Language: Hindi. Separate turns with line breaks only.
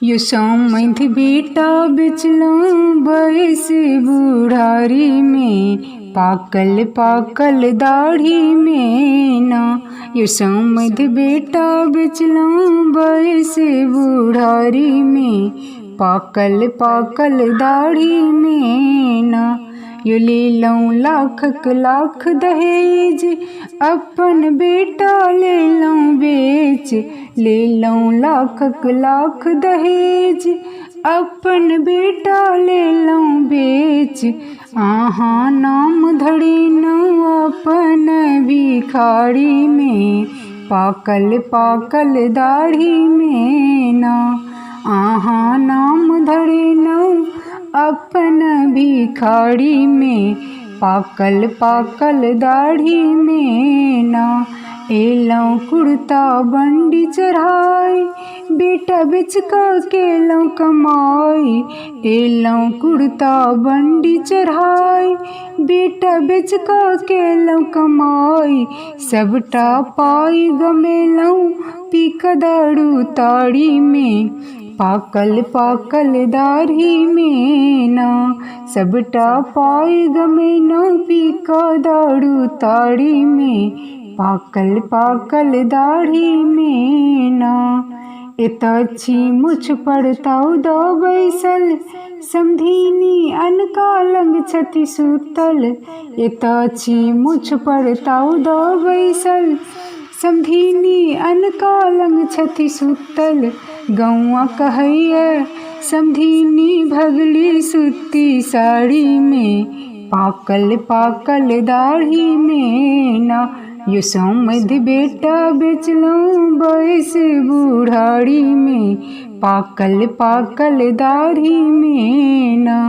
यो समध बेटा बेचलौं बयस बुढ़ारी में, पाकल पाकल दाढ़ी में ना। यो समध बेटा बेचलौं बयस बुढ़ारी में, पाकल पाकल दाढ़ी में ना। यो ले लऊं लाखक लाख दहेज, अपन बेटा ले लऊं बेच। ले लऊं लाखक लाख दहेज, अपन बेटा ले लऊं बेच। आहा नाम धरी न अपन भिखारी में, पाकल पाकल दाढ़ी में ना। आहा नाम धरी न अपन भिखारी में, पाकल पाकल दाढ़ी में ना। एलौं कुर्ता बंडी चढ़ाई, बेटा बेच के लऊं कमाई। एलौं कुर्ता बंडी चढ़ाई, बेटा बेच के लऊं कमाई। सबटा पाई गमेलऊं पीक दारू ताड़ी में, पाकल पाकल दाढ़ी में ना। सबटा पाई गमेलऊं पीक दारू ताड़ी में, पाकल पाकल दाढ़ी में ना। एतछी मुछ पड़ताऊ दो बैसल, समधीनी अनका लंग छति सुतल। एतछी मुछ पड़ताऊ दो बैसल, समधीनी अनका लंग छति सुतल। गौआ कहैया समधीनी भगली सुती साड़ी में, पाकल पाकल दाढ़ी में ना। यो समध बेटा बेचलऊं बयस बुढ़ारी में, पाकल पाकल दाढ़ी में ना।